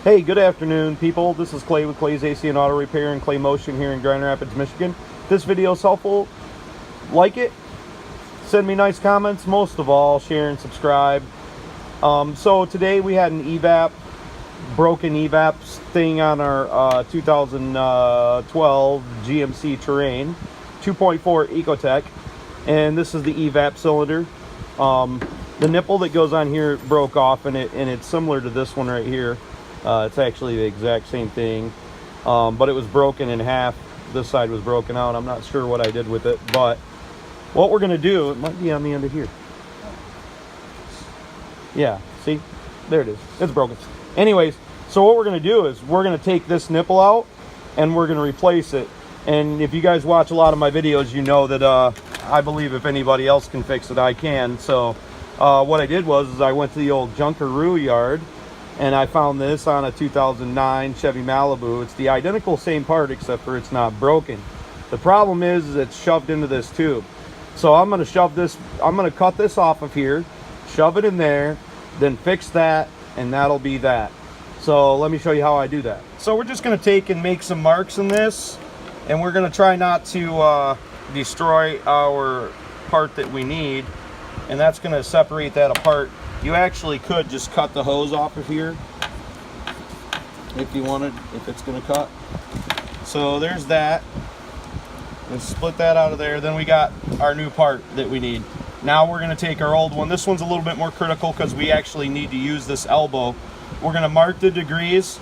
Hey, good afternoon, people. This is Clay with Clay's AC and Auto Repair and Clay Motion here in Grand Rapids, Michigan. This video is helpful. Like it. Send me nice comments. Most of all, share and subscribe. So today we had an broken evap thing on our 2012 GMC Terrain 2.4 Ecotech, and this is the evap cylinder. The nipple that goes on here broke off, and it's similar to this one right here. It's actually the exact same thing, but it was broken in half. This side was broken out. I'm not sure what I did with it, but what we're gonna do, it might be on the end of here. Yeah, see, there it is. It's broken. Anyways, so what we're gonna do is we're gonna take this nipple out and we're gonna replace it. And if you guys watch a lot of my videos, you know that I believe if anybody else can fix it, I can. So what I did was I went to the old Junkaroo yard and I found this on a 2009 Chevy Malibu. It's the identical same part except for it's not broken. The problem is it's shoved into this tube. So I'm going to cut this off of here, shove it in there, then fix that, and that'll be that. So let me show you how I do that. So we're just going to take and make some marks in this, and we're going to try not to destroy our part that we need, and that's going to separate that apart. You actually could just cut the hose off of here if you wanted, if it's going to cut. So there's that. And split that out of there. Then we got our new part that we need. Now we're going to take our old one. This one's a little bit more critical because we actually need to use this elbow. We're going to mark the degrees,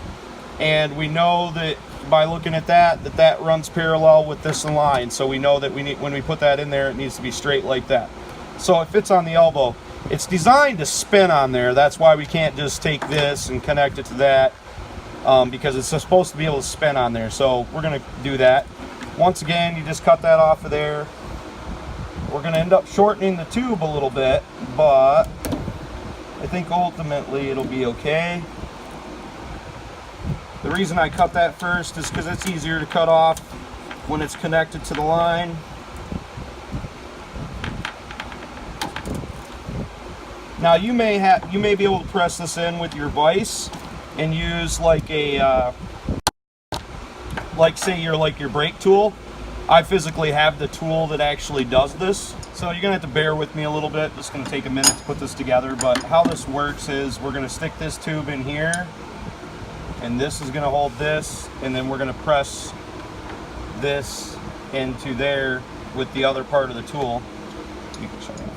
and we know that by looking at that runs parallel with this line. So we know that when we put that in there, it needs to be straight like that. So it fits on the elbow. It's designed to spin on there. That's why we can't just take this and connect it to that, because it's supposed to be able to spin on there. So we're going to do that. Once again, you just cut that off of there. We're going to end up shortening the tube a little bit, but I think ultimately it'll be okay. The reason I cut that first is because it's easier to cut off when it's connected to the line. Now you may be able to press this in with your vise and use like a say your brake tool. I physically have the tool that actually does this, so you're gonna have to bear with me a little bit. It's gonna take a minute to put this together, but how this works is we're gonna stick this tube in here, and this is gonna hold this, and then we're gonna press this into there with the other part of the tool.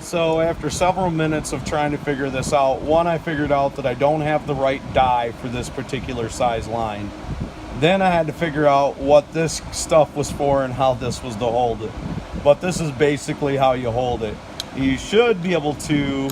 So after several minutes of trying to figure this out, I figured out that I don't have the right die for this particular size line. Then I had to figure out what this stuff was for and how this was to hold it. But this is basically how you hold it. You should be able to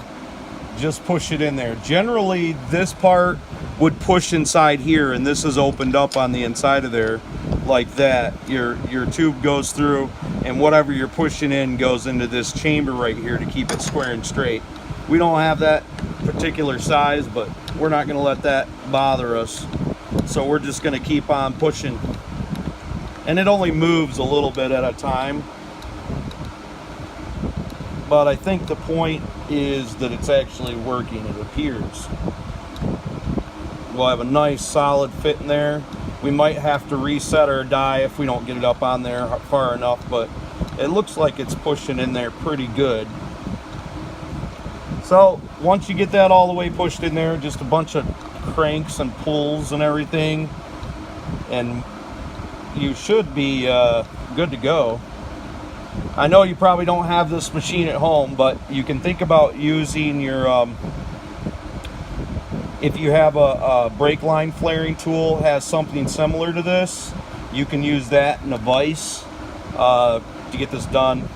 just push it in there. Generally, this part would push inside here, and this is opened up on the inside of there like that. Your tube goes through, and whatever you're pushing in goes into this chamber right here to keep it square and straight. We don't have that particular size, but we're not going to let that bother us. So we're just going to keep on pushing, and it only moves a little bit at a time, but I think the point is that it's actually working. It appears we'll have a nice solid fit in there. We might have to reset our die if we don't get it up on there far enough, but it looks like it's pushing in there pretty good. So once you get that all the way pushed in there, just a bunch of cranks and pulls and everything, and you should be good to go. I know you probably don't have this machine at home, but you can think about using your if you have a brake line flaring tool, has something similar to this, you can use that in a vise to get this done,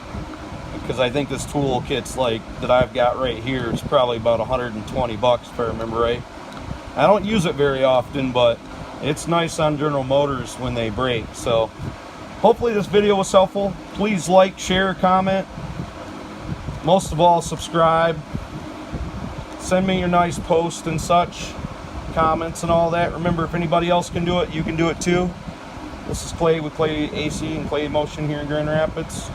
because I think this tool kit's like that I've got right here is probably about 120 bucks if I remember right. I don't use it very often, but it's nice on General Motors when they break. So hopefully this video was helpful. Please like, share, comment. Most of all, subscribe. Send me your nice posts and such, comments and all that. Remember, if anybody else can do it, you can do it too. This is Clay with Clay AC and Clay Motion here in Grand Rapids.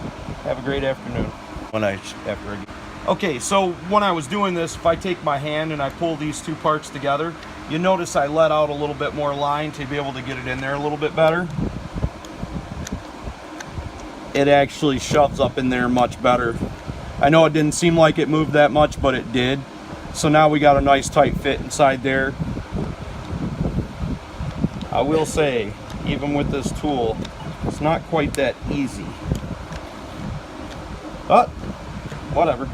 Have a great afternoon. Okay, so when I was doing this, if I take my hand and I pull these two parts together, You notice I let out a little bit more line to be able to get it in there a little bit better. It actually shoves up in there much better. I know it didn't seem like it moved that much, but it did. So now we got a nice tight fit inside there. I will say, even with this tool, it's not quite that easy. But, whatever.